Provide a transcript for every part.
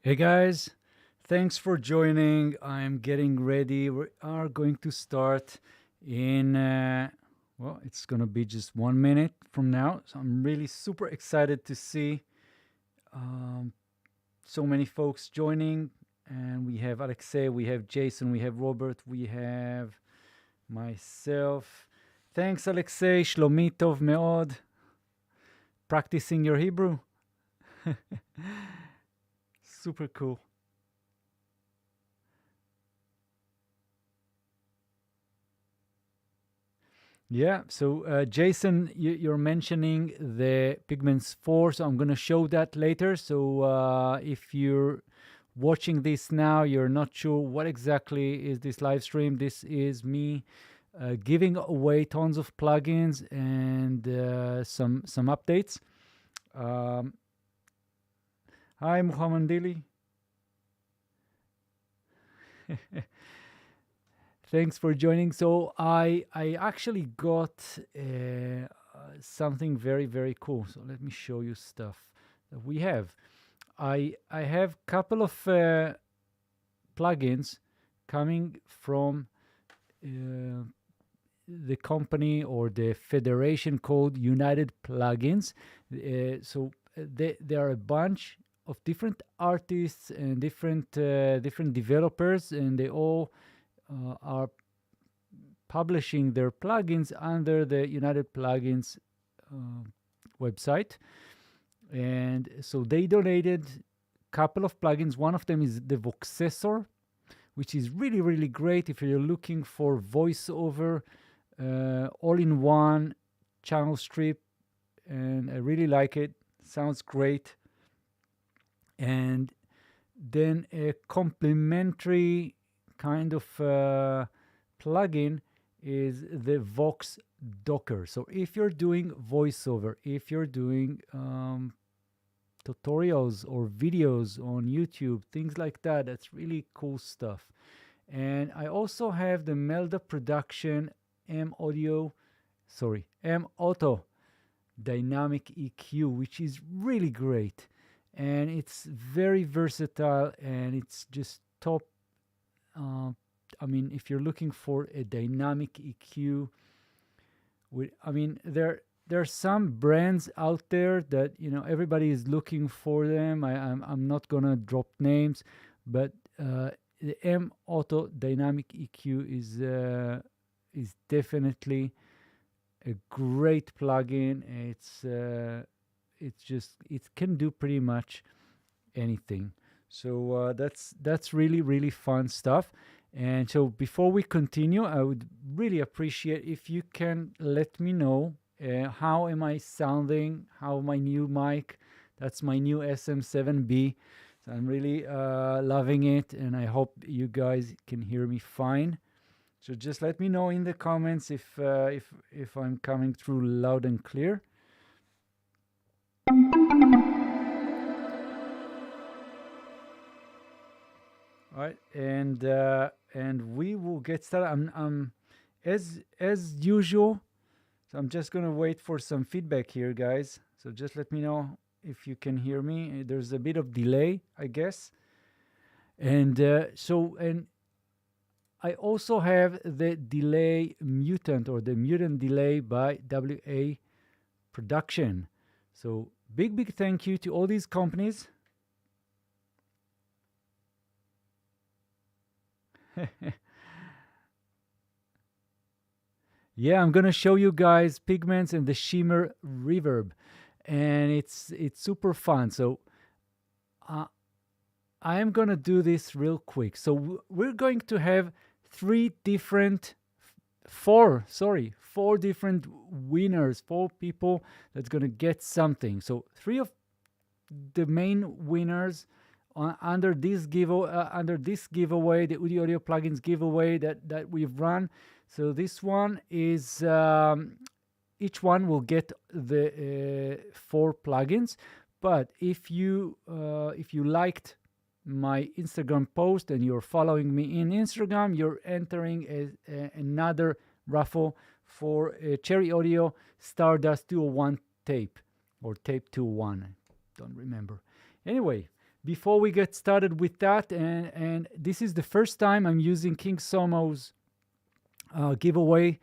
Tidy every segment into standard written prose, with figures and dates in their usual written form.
Hey guys, thanks for joining. I'm getting ready. We are going to start in, well, it's going to be just 1 minute from now. So I'm really super excited to see um, so many folks joining. And we have Alexei, we have Jason, we have Robert, we have myself. Thanks, Alexei. Shlomi tov meod. Practicing your Hebrew. Super cool. Yeah, so Jason, you're mentioning the Pigments 4, so I'm going to show that later. So if you're watching this now, you're not sure what exactly is this live stream. This is me giving away tons of plugins and some updates. Um, Hi, Muhammad Dili. Thanks for joining. So I actually got something very cool. So let me show you stuff that we have. I have couple of plugins coming from the company or the federation called United Plugins. There are a bunch of different artists and different developers, and they all are publishing their plugins under the United Plugins website. And so they donated a couple of plugins. One of them is the Voxessor, which is really great if you're looking for voiceover, all-in-one channel strip, and I really like it. Sounds great. And then a complementary kind of plugin is the VoxDucker. So if you're doing voiceover, if you're doing tutorials or videos on YouTube, things like that, that's really cool stuff. And I also have the Melda Production MAutoDynamicEQ, which is really great. And it's very versatile, and it's just top. I mean, if you're looking for a dynamic EQ, there are some brands out there that everybody is looking for them. I'm not gonna drop names, but the MAutoDynamicEQ is definitely a great plugin. It can do pretty much anything. So that's really fun stuff. And so before we continue, I would really appreciate if you can let me know how am I sounding, how my new mic, that's my new SM7B. So I'm really loving it, and I hope you guys can hear me fine. So just let me know in the comments if I'm coming through loud and clear. All right, and we will get started. I'm as usual. So I'm just gonna wait for some feedback here, guys. So just let me know if you can hear me. There's a bit of delay, I guess. And and I also have the delay Mutant, or the Mutant delay by WA Production. So big thank you to all these companies. Yeah, I'm gonna show you guys Pigments and the Shimmer Reverb, and it's super fun. So I am gonna do this real quick. So we're going to have four different winners, 4 people that's gonna get something. So 3 of the main winners under this giveaway, the Udi Audio plugins giveaway that we've run. So this one is each one will get the 4 plugins. But if you liked my Instagram post and you're following me in Instagram, you're entering another raffle for a Cherry Audio Stardust 201 tape, or tape 201. I don't remember. Anyway, before we get started with that, and this is the first time I'm using King Somo's giveaway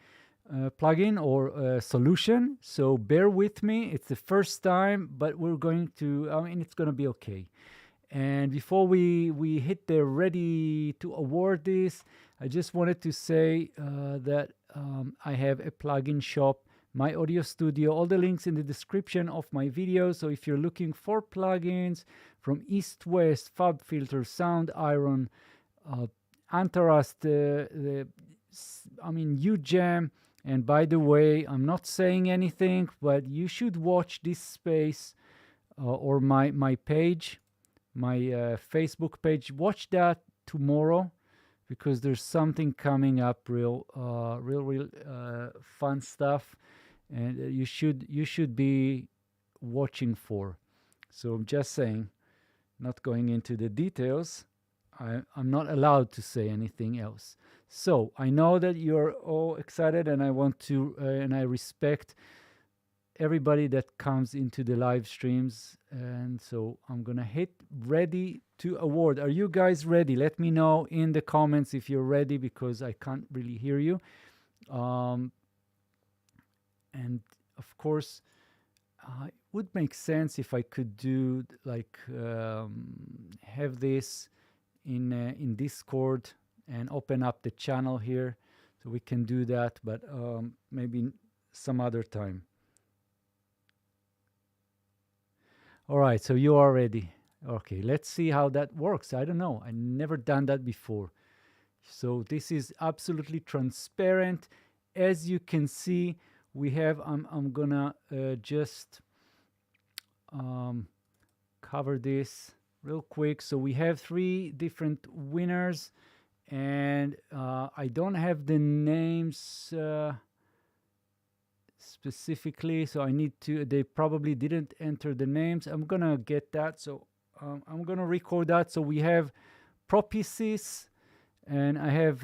plugin or solution, so bear with me. It's the first time, but we're going to, I mean, it's going to be okay. And before we hit the ready to award this, I just wanted to say that I have a plugin shop, MyAudio.studio. All the links in the description of my video. So if you're looking for plugins from East West, Fab Filter, Sound Iron, Antaras, UJam. And by the way, I'm not saying anything, but you should watch this space or my page, my Facebook page. Watch that tomorrow, because there's something coming up, real fun stuff, and you should be watching for. So I'm just saying, not going into the details. I'm not allowed to say anything else. So I know that you're all excited, and I want to, and I respect everybody that comes into the live streams. And so I'm gonna hit ready to award. Are you guys ready? Let me know in the comments if you're ready, because I can't really hear you. And of course, it would make sense if I could do like have this in Discord and open up the channel here, so we can do that, but maybe some other time. All right, so you are ready. Okay, let's see how that works. I don't know. I never done that before. So this is absolutely transparent. As you can see, we have, I'm gonna just cover this real quick. So we have 3 different winners, and I don't have the names specifically, so I need to, they probably didn't enter the names. I'm gonna get that, so I'm gonna record that. So we have Propisis, and I have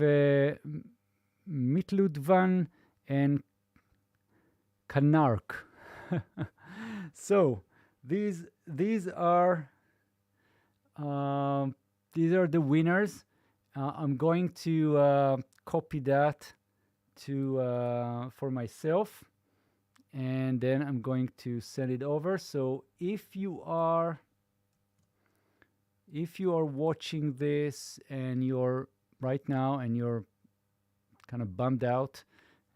Mitludvan and Kanark. So these are the winners. I'm going to copy that to for myself, and then I'm going to send it over. So if you are watching this and you're right now and you're kind of bummed out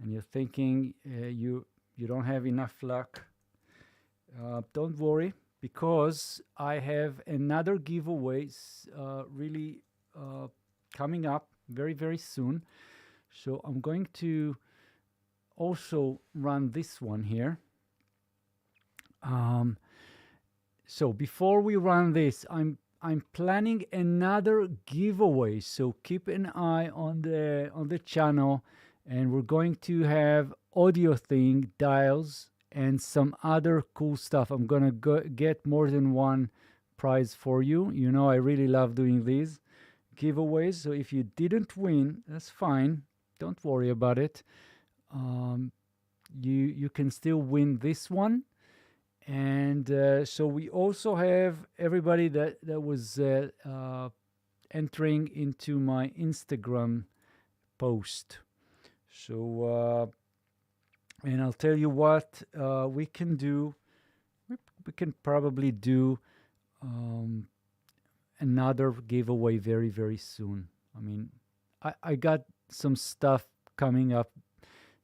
and you're thinking you don't have enough luck, don't worry, because I have another giveaways really coming up very, very soon. So I'm going to also run this one here. So before we run this, I'm planning another giveaway, so keep an eye on the channel, and we're going to have audio thing, dials, and some other cool stuff. I'm gonna get more than one prize for you. You know, I really love doing these giveaways. So if you didn't win, that's fine. Don't worry about it. You can still win this one. And so we also have everybody that was entering into my Instagram post. So and I'll tell you what we can do. We can probably do another giveaway very, very soon. I mean, I got some stuff coming up,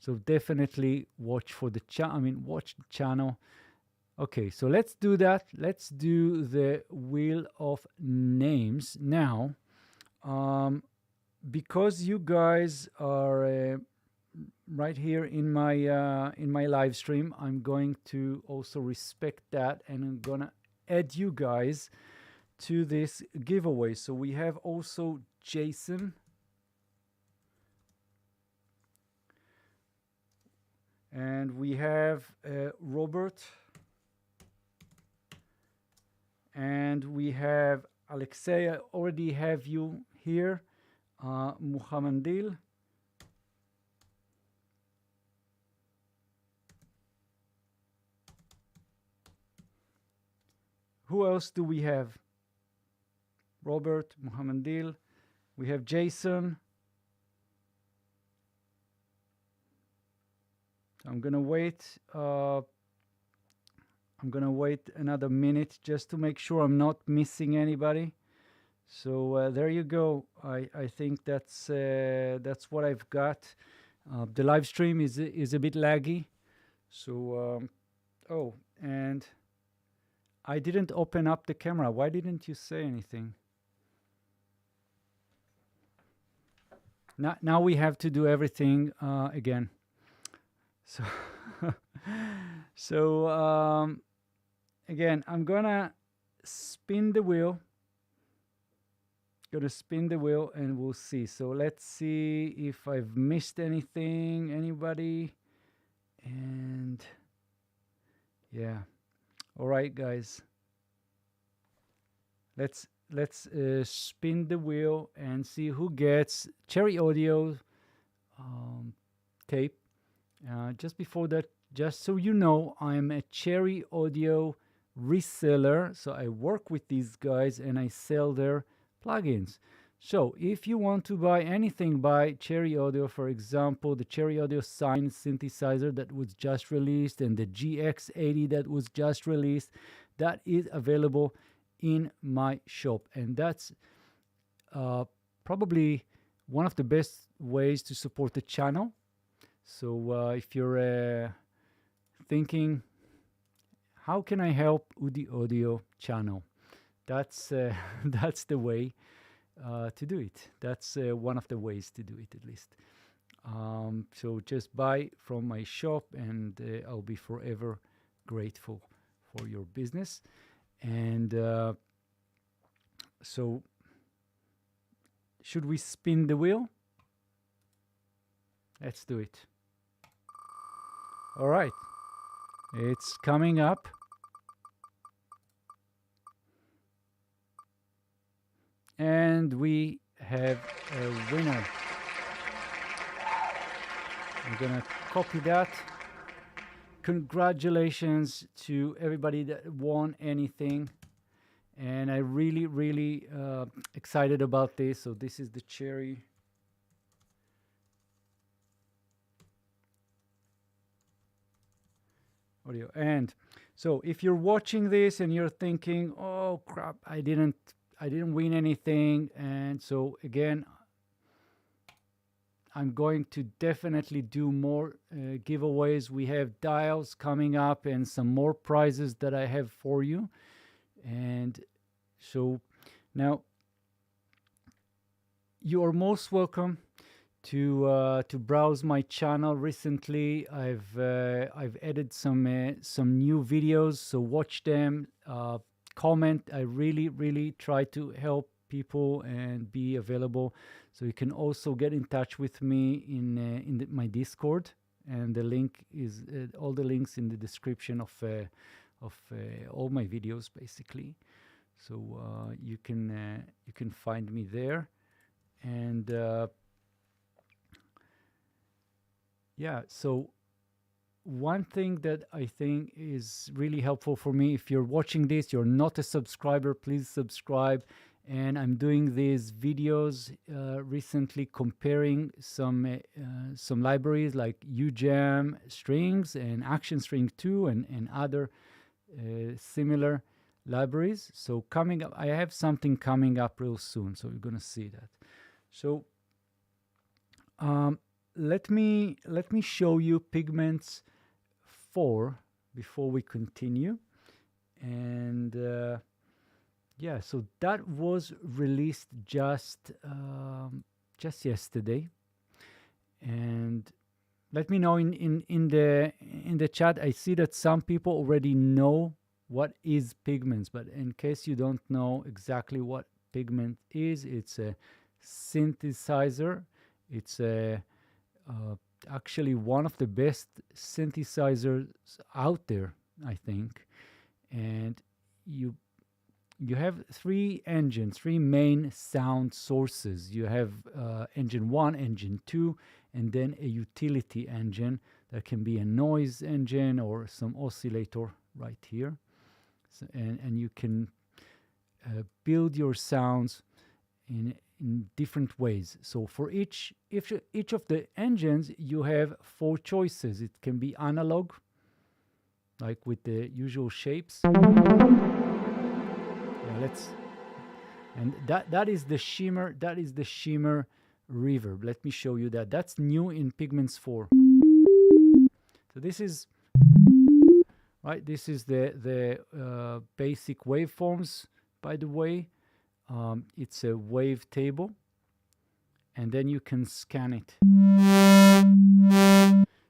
so definitely watch for the watch the channel. Okay, so let's do that. Let's do the wheel of names now. Because you guys are right here in my live stream, I'm going to also respect that, and I'm gonna add you guys to this giveaway. So we have also Jason, and we have Robert, and we have Alexei. I already have you here. Muhammadil. Who else do we have? Robert, Muhammedil. We have Jason. I'm gonna wait. I'm gonna wait another minute just to make sure I'm not missing anybody. So there you go. I think that's what I've got. The live stream is a bit laggy. So oh, and I didn't open up the camera. Why didn't you say anything? Now we have to do everything again. So so again, I'm gonna spin the wheel. Gonna spin the wheel and we'll see. So let's see if I've missed anything. Anybody? And yeah. All right, guys. Let's spin the wheel and see who gets Cherry Audio tape. Just before that, just so you know, I'm a Cherry Audio reseller. So I work with these guys and I sell their plugins. So if you want to buy anything by Cherry Audio, for example, the Cherry Audio Sine synthesizer that was just released and the GX80 that was just released, that is available in my shop. And that's probably one of the best ways to support the channel. So if you're thinking, how can I help Udi Audio channel? That's that's the way to do it. That's one of the ways to do it, at least. So just buy from my shop, and I'll be forever grateful for your business. And so, should we spin the wheel? Let's do it. All right, it's coming up. And we have a winner. I'm gonna copy that. Congratulations to everybody that won anything. And I really excited about this. So this is the Cherry Audio. And so if you're watching this and you're thinking, oh crap, I didn't win anything, and so again, I'm going to definitely do more giveaways. We have dials coming up and some more prizes that I have for you. And so now you are most welcome to browse my channel. Recently I've added some new videos, so watch them. Comment. I really try to help people and be available. So you can also get in touch with me in my Discord, and the link is all the links in the description of all my videos, basically. So you can find me there, and yeah. So one thing that I think is really helpful for me, if you're watching this, you're not a subscriber, please subscribe. And I'm doing these videos recently comparing some libraries like UJam strings and Action String 2 and other similar libraries. So coming up, I have something coming up real soon, so you're gonna see that. So let me show you Pigments 4 before we continue. And yeah, so that was released just yesterday. And let me know in the chat. I see that some people already know what is Pigments, but in case you don't know exactly what Pigment is, it's a synthesizer. It's a actually one of the best synthesizers out there, I think. And you have three main sound sources. You have engine 1, engine 2, and then a utility engine that can be a noise engine or some oscillator right here. So, and you can build your sounds in different ways. So for each of the engines, you have 4 choices. It can be analog, like with the usual shapes. And that is the shimmer. That is the shimmer reverb. Let me show you that. That's new in Pigments 4. So this is right. This is the basic waveforms. By the way, it's a wave table, and then you can scan it.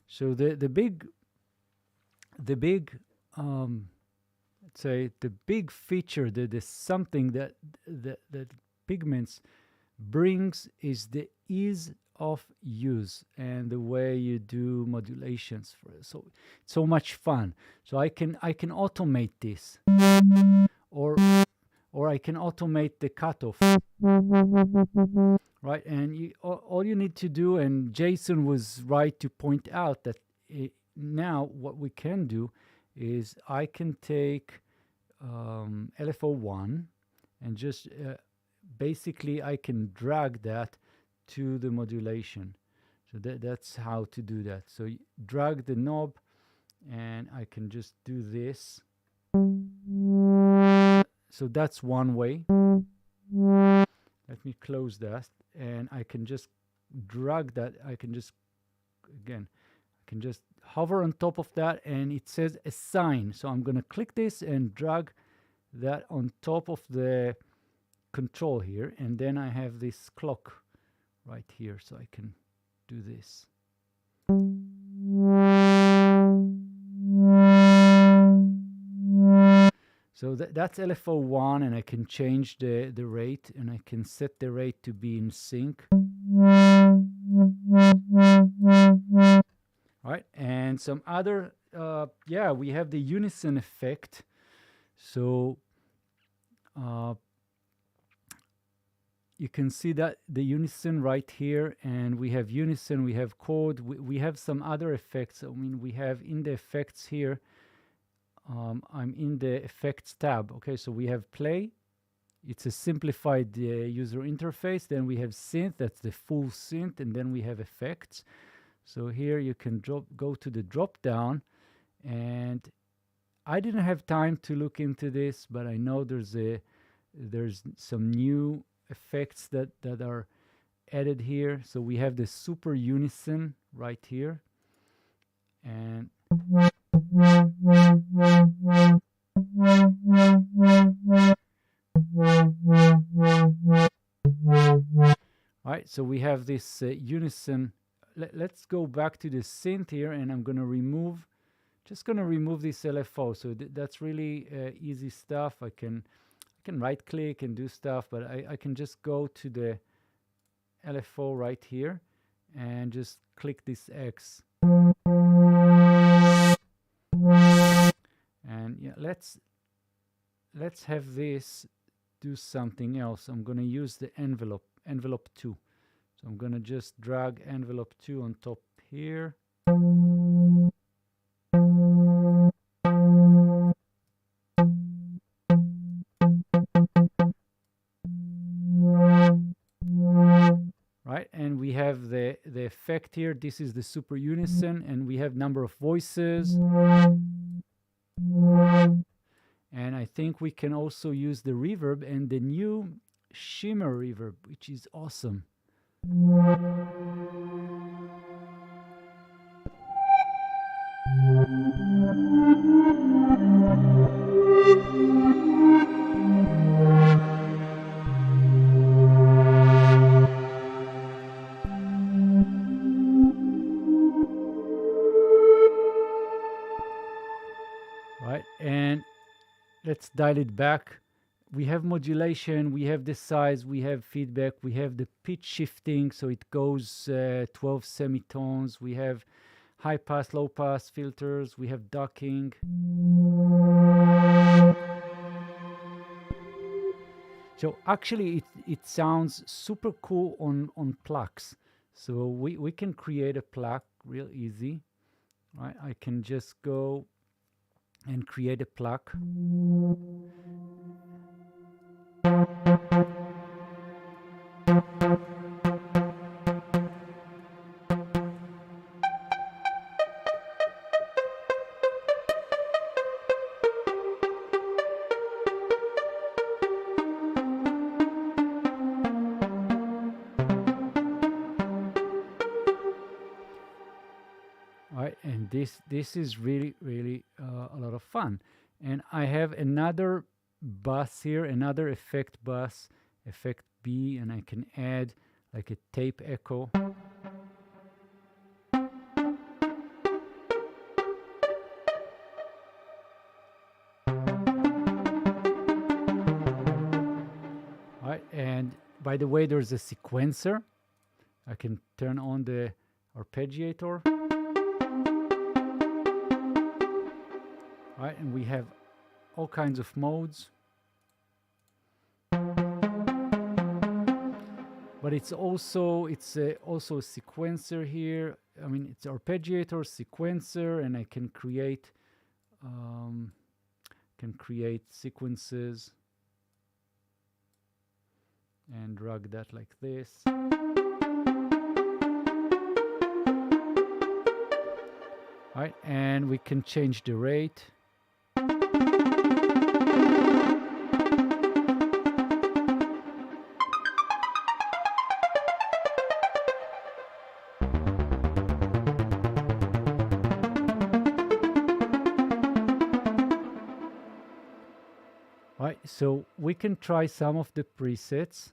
So the big let's say the big feature, the something that Pigments brings is the ease of use and the way you do modulations for it. So it's so much fun. So I can automate this, or I can automate the cutoff, right? And all you need to do, and Jason was right to point out that now what we can do is I can take LFO1 and just basically I can drag that to the modulation. So that's how to do that. So you drag the knob and I can just do this. So that's one way. Let me close that, and I can just drag that. I can just hover on top of that, and it says assign. So I'm going to click this and drag that on top of the control here, and then I have this clock right here, so I can do this. So that's LFO1, and I can change the rate, and I can set the rate to be in sync. Right, and some other, we have the unison effect. So you can see that the unison right here, and we have unison, we have chord, we have some other effects. I mean, we have in the effects here, I'm in the effects tab. Okay, so we have play. It's a simplified user interface. Then we have synth, that's the full synth, and then we have effects. So here you can go to the drop down, and I didn't have time to look into this, but I know there's some new effects that are added here. So we have the super unison right here, and right, so we have this unison. Let's go back to the synth here, and I'm gonna remove this LFO. So that's really easy stuff. I can right click and do stuff, but I can just go to the LFO right here and just click this X. And yeah, let's have this do something else. I'm gonna use the envelope 2. So I'm gonna just drag envelope 2 on top here. Right, and we have the effect here. This is the super unison, and we have number of voices. And I think we can also use the reverb and the new shimmer reverb, which is awesome. Right, and let's dial it back. We have modulation, we have the size, we have feedback, we have the pitch shifting, so it goes 12 semitones. We have high pass, low pass filters, we have ducking. So actually it sounds super cool on plugs. So we can create a plug real easy. Right, I can just go and create a plug. and this is really a lot of fun. And I have another bus here, another effect bus, effect B, and I can add like a tape echo. Right, and by the way, there's a sequencer. I can turn on the arpeggiator. Right, and we have all kinds of modes. But it's also a sequencer here. I mean, it's arpeggiator, sequencer, and I can create sequences and drag that like this. All right, and we can change the rate. Right, so we can try some of the presets.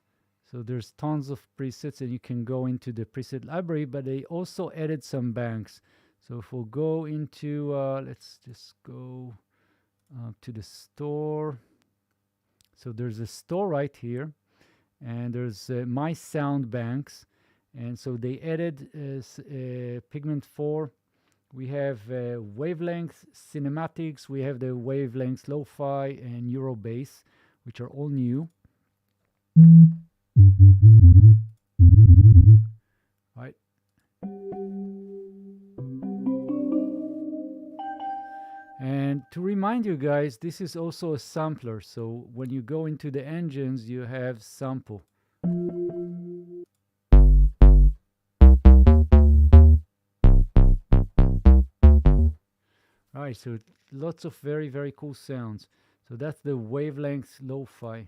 So there's tons of presets, and you can go into the preset library, but they also added some banks. So if we'll go into, let's just go to the store. So there's a store right here, and there's my sound banks. And so they added Pigment 4. We have wavelength cinematics, we have the wavelengths lo-fi and Eurobase, which are all new. Right. And to remind you guys, this is also a sampler. So when you go into the engines, you have sample. Alright, so lots of very cool sounds. So that's the wavelength lo-fi.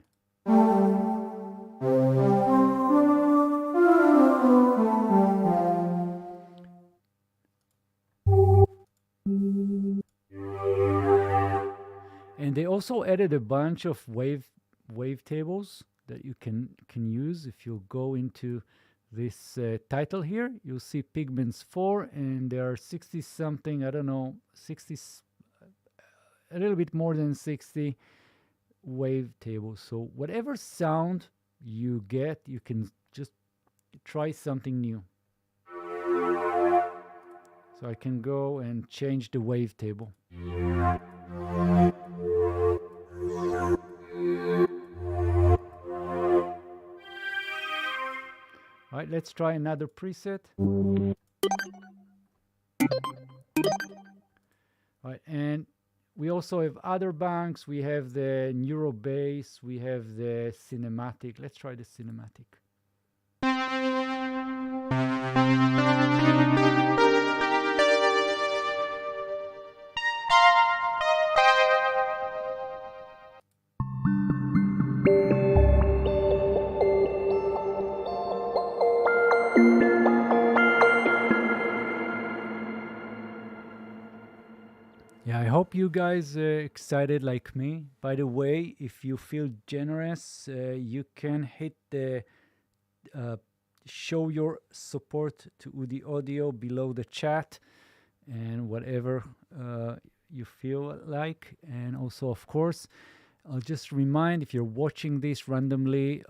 And they also added a bunch of wavetables that you can use. If you go into this title here, you'll see Pigments 4, and there are 60 something, I don't know, 60, a little bit more than 60 wavetables. So whatever sound you get, you can just try something new. So I can go and change the wavetable. All right, let's try another preset. All right, and we also have other banks. We have the Neurobase, we have the cinematic. Let's try the cinematic. Yeah, I hope you guys are excited like me. By the way, if you feel generous, you can hit the show your support to Udi Audio below the chat, and whatever you feel like. And also, of course, I'll just remind, if you're watching this randomly,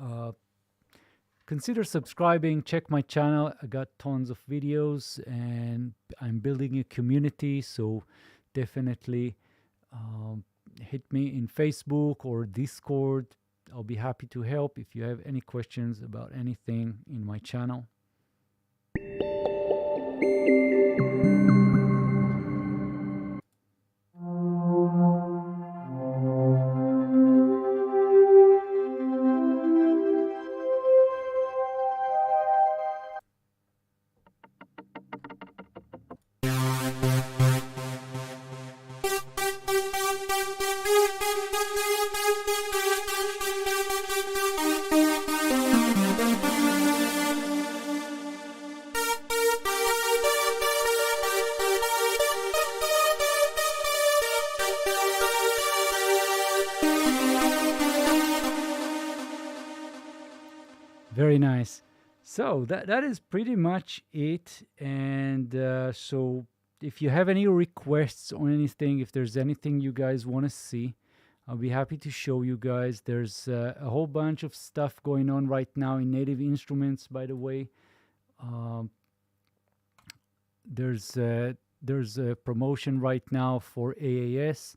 consider subscribing, check my channel. I got tons of videos, and I'm building a community, so definitely hit me in Facebook or Discord. I'll be happy to help if you have any questions about anything in my channel. Very nice. So that is pretty much it. And so if you have any requests or anything, if there's anything you guys want to see, I'll be happy to show you guys. There's a whole bunch of stuff going on right now in Native Instruments, by the way. Um, there's a promotion right now for AAS,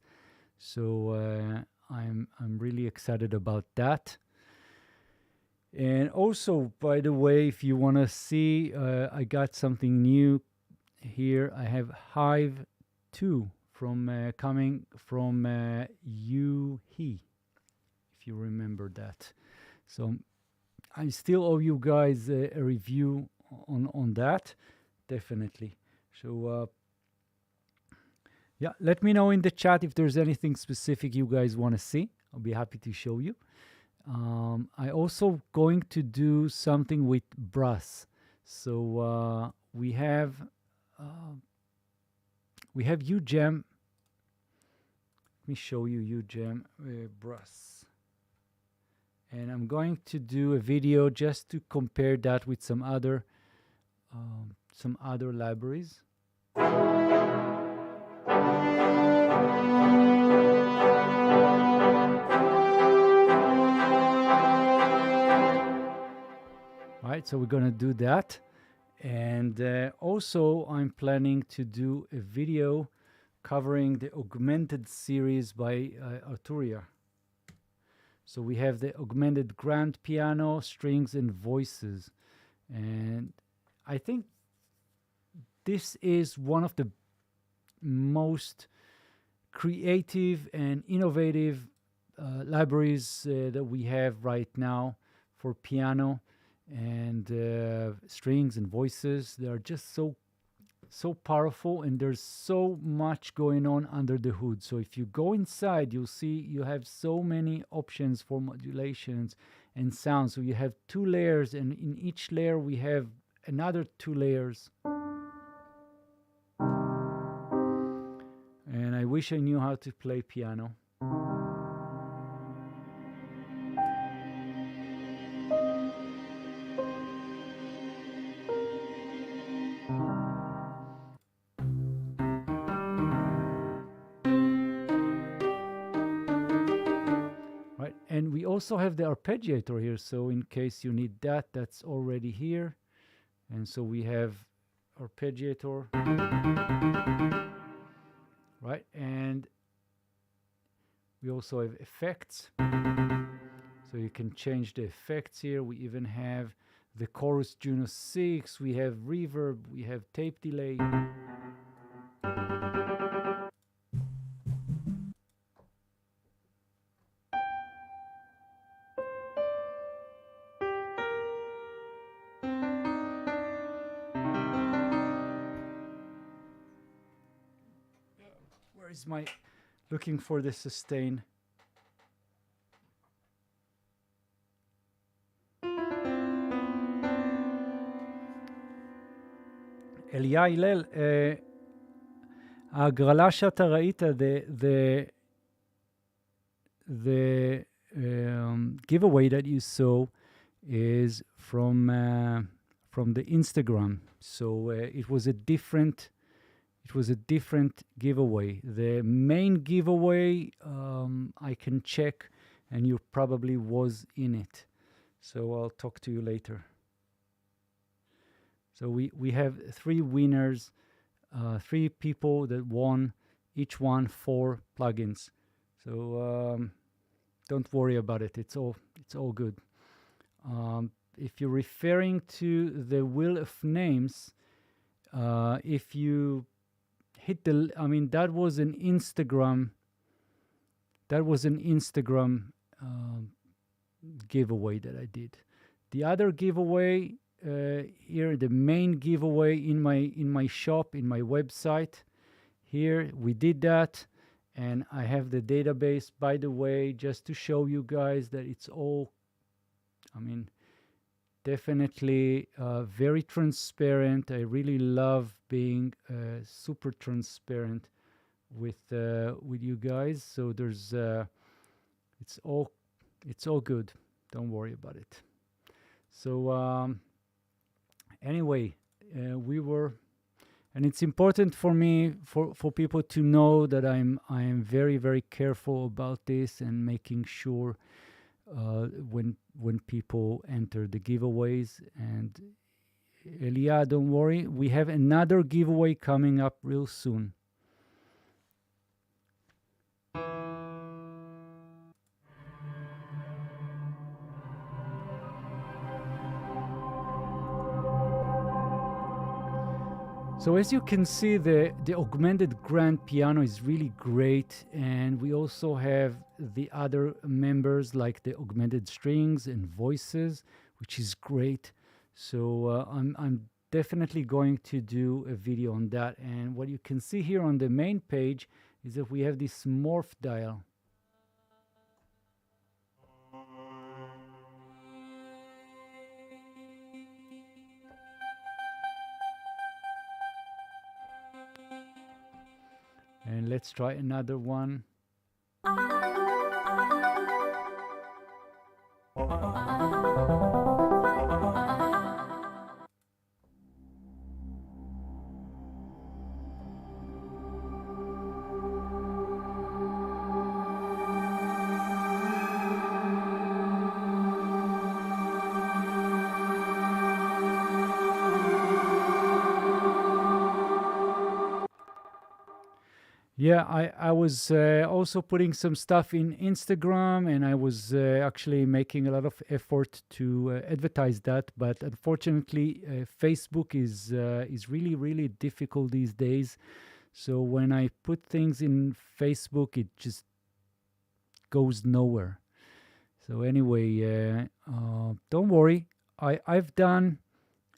so I'm really excited about that. And also, by the way, if you want to see, I got something new here. I have Hive 2 from coming from he, if you remember that. So I still owe you guys a review on that, definitely. So yeah, let me know in the chat if there's anything specific you guys want to see. I'll be happy to show you. I also going to do something with brass. So we have UGEM. Let me show you UGEM brass. And I'm going to do a video just to compare that with some other libraries. Right, so we're gonna do that, and also I'm planning to do a video covering the augmented series by Arturia. So we have the augmented grand piano, strings, and voices, and I think this is one of the most creative and innovative libraries that we have right now for piano and strings and voices. They are just so powerful, and there's so much going on under the hood. So if you go inside, you'll see you have so many options for modulations and sounds. So you have 2 layers, and in each layer we have another 2 layers. And I wish I knew how to play piano. Right, and we also have the arpeggiator here, so in case you need that, that's already here. And so we have arpeggiator, right? And we also have effects, so you can change the effects here. We even have the chorus Juno 6, we have reverb, we have tape delay. Where is my looking for the sustain? אליה הלל, ההגרלה שאתה ראית, the giveaway that you saw is from the Instagram. So it was a different giveaway. The main giveaway, I can check, and you probably was in it. So I'll talk to you later. So we have 3 winners, 3 people that won, each one 4 plugins. So don't worry about it. It's all good. If you're referring to the wheel of names, if you hit the, I mean, that was an Instagram giveaway that I did. The other giveaway here, the main giveaway in my shop, in my website, here we did that, and I have the database, by the way, just to show you guys that it's all, I mean, definitely very transparent. I really love being super transparent with you guys. So there's it's all good. Don't worry about it. So anyway, and it's important for me for people to know that I am very very careful about this and making sure when people enter the giveaways. And Elia, don't worry, we have another giveaway coming up real soon. So as you can see, the augmented grand piano is really great, and we also have the other members like the augmented strings and voices, which is great. So I'm definitely going to do a video on that. And what you can see here on the main page is that we have this morph dial. And let's try another one. Yeah, I was also putting some stuff in Instagram, and I was actually making a lot of effort to advertise that. But unfortunately, Facebook is really really difficult these days. So when I put things in Facebook, it just goes nowhere. So anyway, don't worry. I've done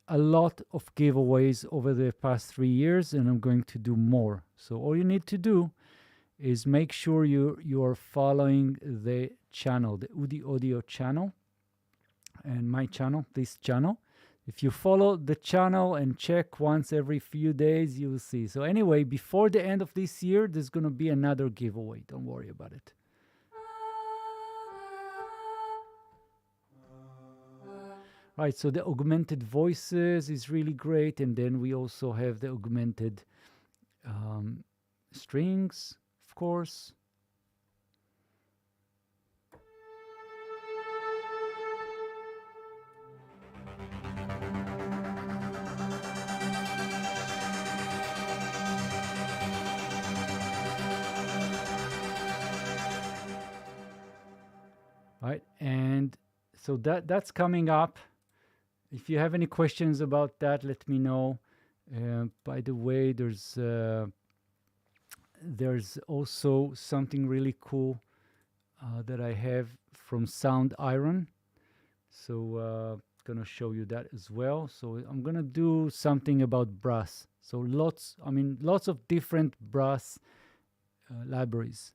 a lot of giveaways over the past 3 years, and I'm going to do more. So all you need to do is make sure you are following the channel, the Udi Audio channel, and my channel, this channel. If you follow the channel and check once every few days, you will see. So anyway, before the end of this year, there's going to be another giveaway. Don't worry about it. Right, so the augmented voices is really great, and then we also have the augmented strings, of course. Right, and so that's coming up. If you have any questions about that, let me know. By the way, there's also something really cool that I have from Sound Iron. So gonna show you that as well. So I'm gonna do something about brass. So lots of different brass libraries.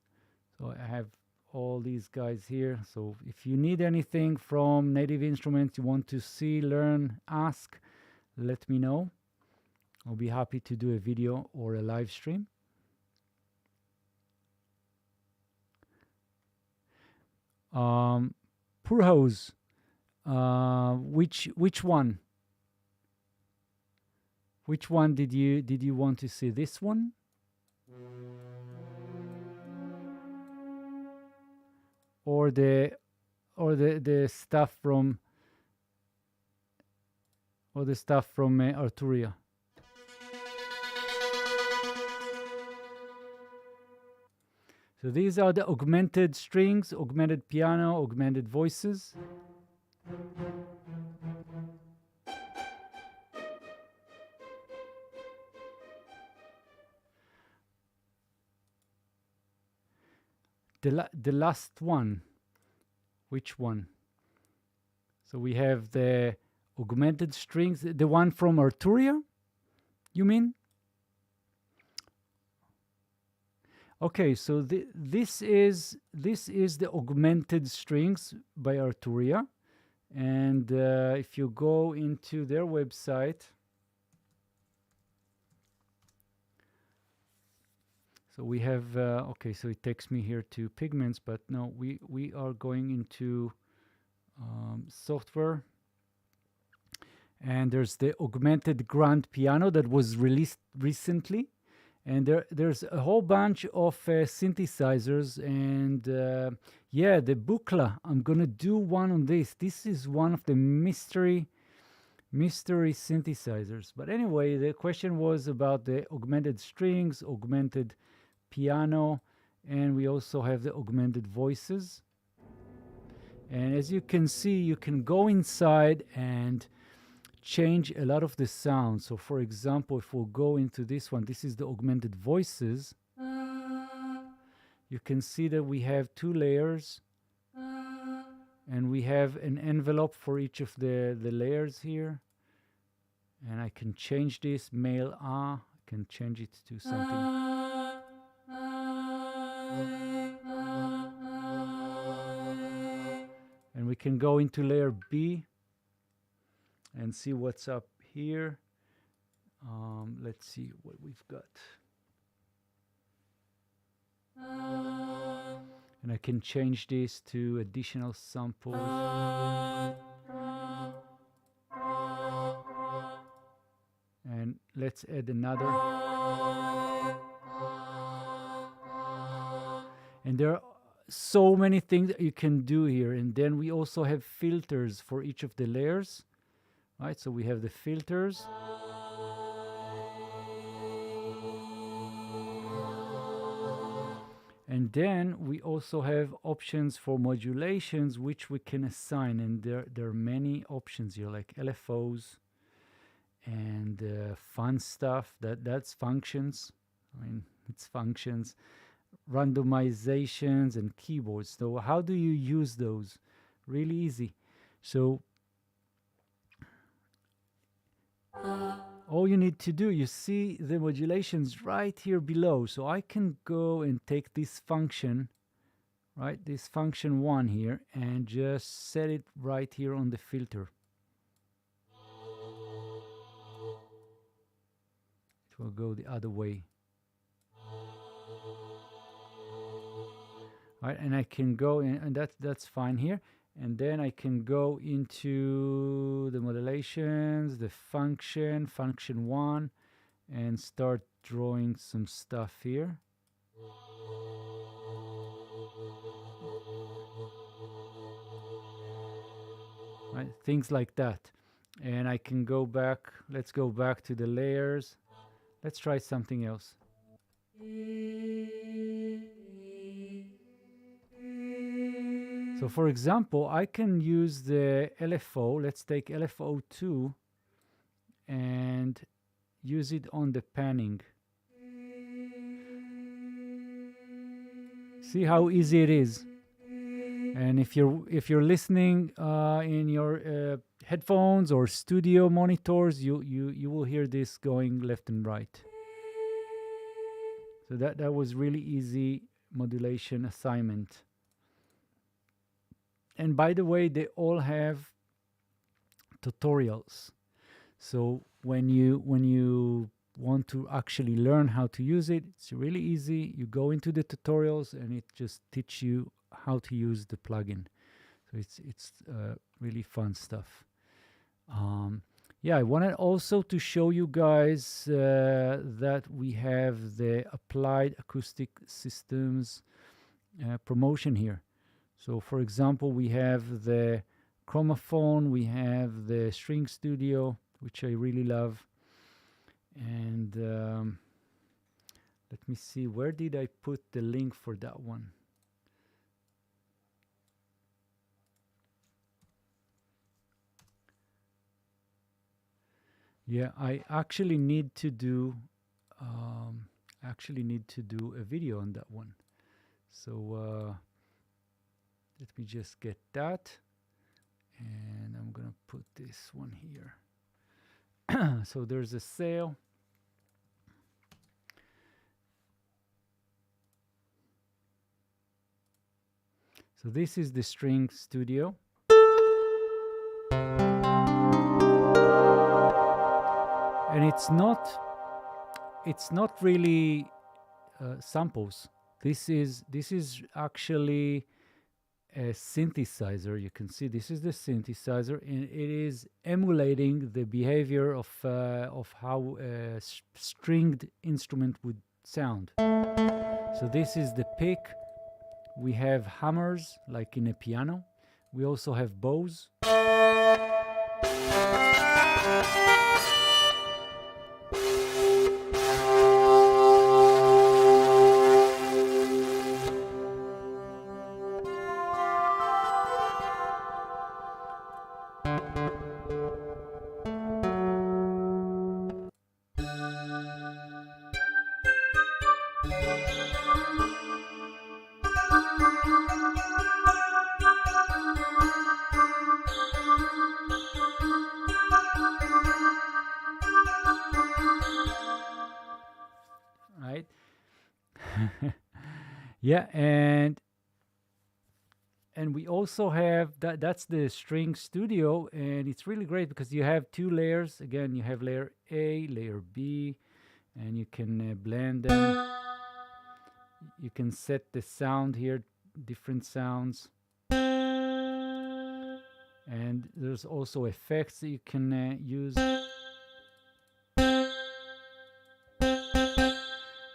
So I have all these guys here. So if you need anything from Native Instruments, you want to see, learn, ask, let me know. I'll be happy to do a video or a live stream. Purhose, which one? Which one did you want to see? This one? Or the stuff from Arturia? So these are the augmented strings, augmented piano, augmented voices. The last one, which one? So we have the augmented strings, the one from Arturia, you mean? Okay, so this is the augmented strings by Arturia, and if you go into their website, so we have okay, so it takes me here to Pigments, but no, we are going into software, And there's the augmented grand piano that was released recently. And there's a whole bunch of synthesizers. And yeah, the Buchla, I'm going to do one on this. This is one of the mystery synthesizers. But anyway, the question was about the augmented strings, augmented piano, and we also have the augmented voices. And as you can see, you can go inside and change a lot of the sound. So for example, if we'll go into this one, this is the augmented voices. You can see that we have 2 layers, and we have an envelope for each of the layers here. And I can change this male I can change it to something. And we can go into layer B and see what's up here. Let's see what we've got. And I can change this to additional samples. And let's add another. And there are so many things that you can do here. And then we also have filters for each of the layers. Right, so we have the filters. And then we also have options for modulations, which we can assign. And there are many options here, like LFOs and fun stuff. That's functions. I mean, it's functions. Randomizations and keyboards. So how do you use those? Really easy. So all you need to do, you see the modulations right here below. So I can go and take this function, right, this function 1 here, and just set it right here on the filter. It will go the other way. Right, and I can go in, and that's fine here. And then I can go into the modulations, the function 1, and start drawing some stuff here. Right, things like that. And I can go back, let's go back to the layers. Let's try something else. So for example, I can use the LFO. Let's take LFO 2 and use it on the panning. See how easy it is. And if you're listening in your headphones or studio monitors, you will hear this going left and right. So that was really easy modulation assignment. And by the way, they all have tutorials. So when you want to actually learn how to use it, it's really easy. You go into the tutorials and it just teaches you how to use the plugin. So it's really fun stuff. Yeah, I wanted also to show you guys that we have the Applied Acoustic Systems promotion here. So for example, we have the Chromaphone, we have the String Studio, which I really love. And let me see, where did I put the link for that one? Yeah, I actually need to do a video on that one. So let me just get that, and I'm gonna put this one here. So there's a sale. So this is the String Studio. And it's not really samples. This is actually a synthesizer. You can see this is the synthesizer, and it is emulating the behavior of how a stringed instrument would sound. So this is the pick. We have hammers like in a piano. We also have bows. Right? Yeah, and we also have that's the string studio, and it's really great because you have two layers. Again, you have layer A, layer B, and you can blend them. You can set the sound here, different sounds, and there's also effects that you can use.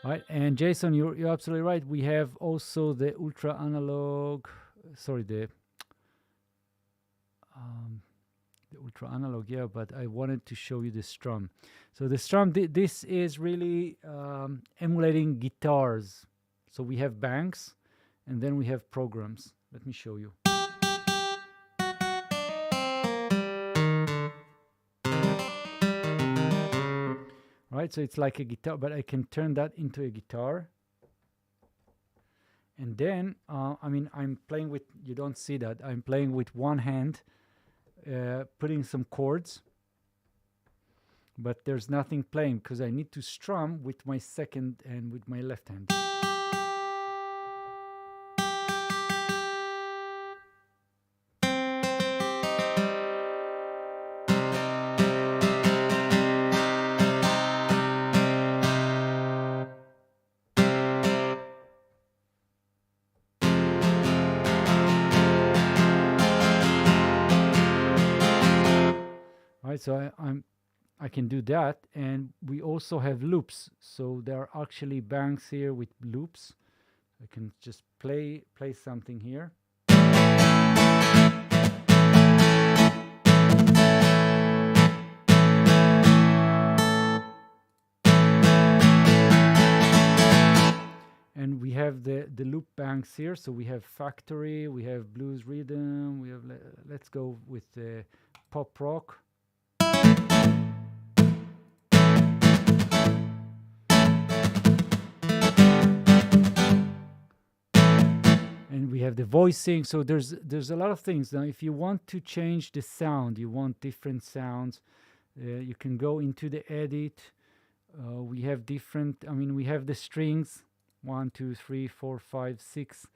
Right, and Jason, you're absolutely right. We have also the ultra analog, sorry, the ultra analog, yeah, but I wanted to show you the strum. So the strum, this is really emulating guitars. So we have banks, and then we have programs. Let me show you. Right, so it's like a guitar, but I can turn that into a guitar. And then, I mean, I'm playing with, you don't see that, I'm playing with one hand, putting some chords, but there's nothing playing because I need to strum with my second and with my left hand. Right, so I can do that, and we also have loops. So there are actually banks here with loops. I can just play something here. And we have the loop banks here. So we have factory, we have blues rhythm, we have, let's go with the pop rock. And we have the voicing. So there's a lot of things. Now, if you want to change the sound, you want different sounds, you can go into the edit. We have different, I mean, we have the strings, 1, 2, 3, 4, 5, 6.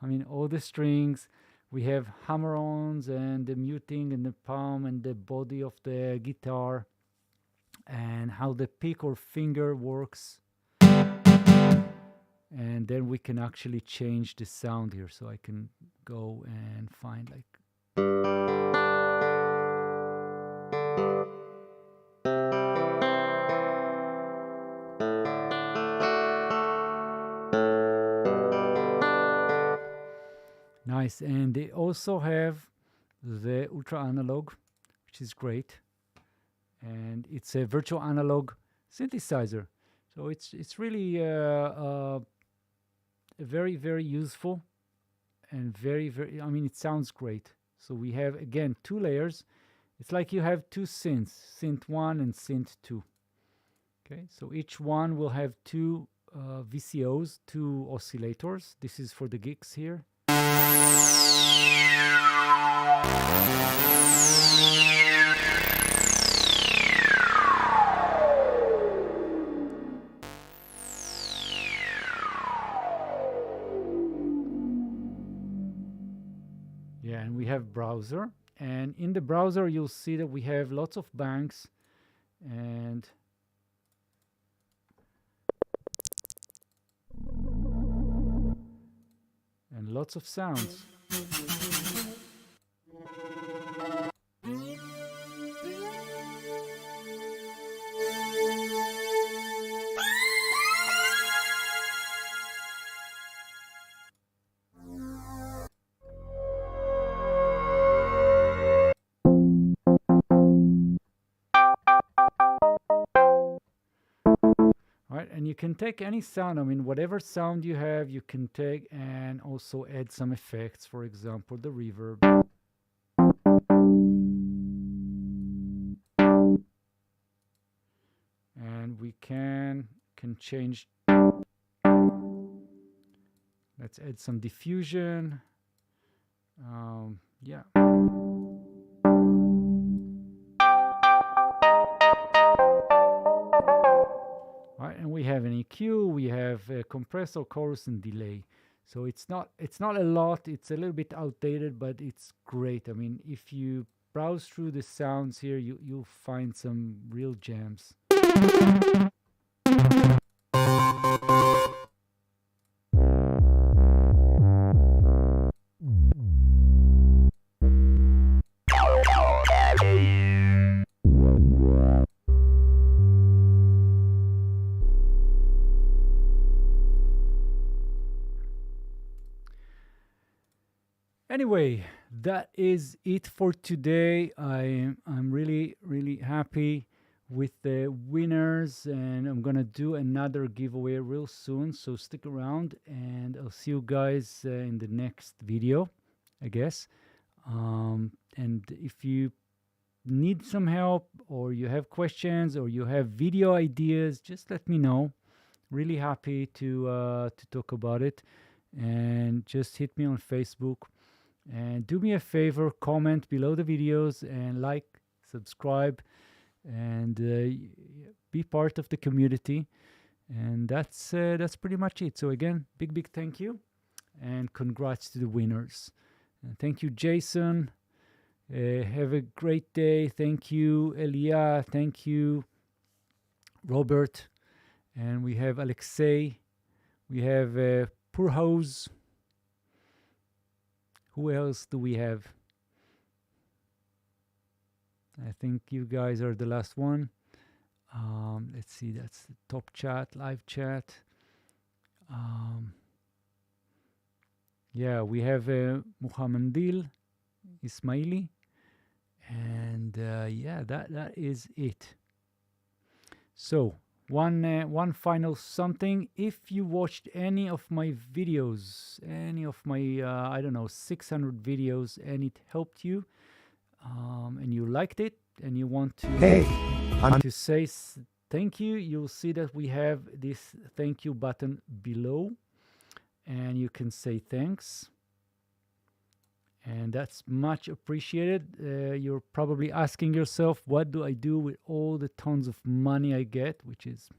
I mean, all the strings. We have hammer-ons and the muting and the palm and the body of the guitar, and how the pick or finger works. And then we can actually change the sound here. So I can go and find like, nice. And they also have the ultra analog, which is great. And it's a virtual analog synthesizer. So it's really very, very useful, and very, very, I mean, it sounds great. So we have, again, two layers. It's like you have two synths, synth 1 and synth 2. Okay, so each one will have two VCOs, two oscillators. This is for the gigs here. Yeah, and we have browser, and in the browser you'll see that we have lots of banks and lots of sounds. Right, and you can take any sound. I mean, whatever sound you have, you can take and also add some effects. For example, the reverb. And we can change. Let's add some diffusion. Yeah. Right, and we have an EQ, we have a compressor, chorus, and delay. So it's not a lot. It's a little bit outdated, but it's great. I mean, if you browse through the sounds here, you'll find some real gems. Anyway, that is it for today. I'm really happy with the winners, and I'm gonna do another giveaway real soon. So stick around, and I'll see you guys in the next video, I guess. And if you need some help, or you have questions, or you have video ideas, just let me know. Really happy to talk about it, and just hit me on Facebook. And do me a favor, comment below the videos and like, subscribe, and be part of the community. And that's pretty much it. So again, big thank you, and congrats to the winners. And thank you, Jason. Have a great day. Thank you, Elia. Thank you, Robert. And we have Alexei. We have Purhouse. Who else do we have? I think you guys are the last one. Let's see, that's the top chat, live chat. Yeah, we have Muhammandil Ismaili. And yeah, that is it. So, one final something. If you watched any of my videos, any of my I don't know, 600 videos, and it helped you, and you liked it, and you want to say thank you, you'll see that we have this thank you button below, and you can say thanks, and that's much appreciated. You're probably asking yourself, what do I do with all the tons of money I get, which is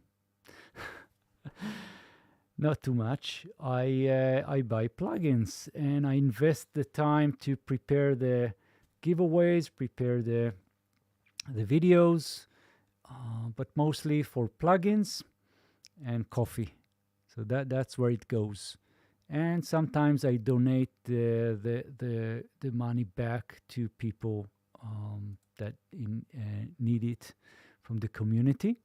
not too much. I buy plugins, and I invest the time to prepare the giveaways, prepare the videos, but mostly for plugins and coffee. So that's where it goes. And sometimes I donate the money back to people that need it from the community.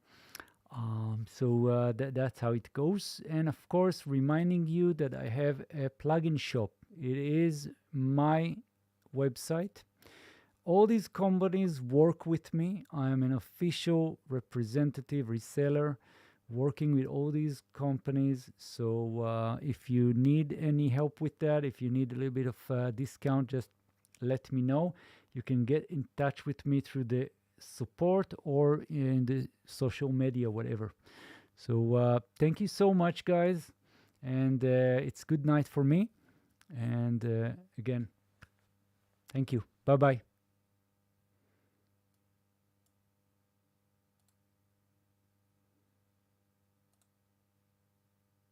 So that's how it goes. And of course, reminding you that I have a plugin shop. It is my website. All these companies work with me. I'm an official representative reseller working with all these companies. So if you need any help with that, if you need a little bit of discount, just let me know. You can get in touch with me through the support or in the social media, whatever. So thank you so much, guys. And it's good night for me. And again, thank you. Bye-bye.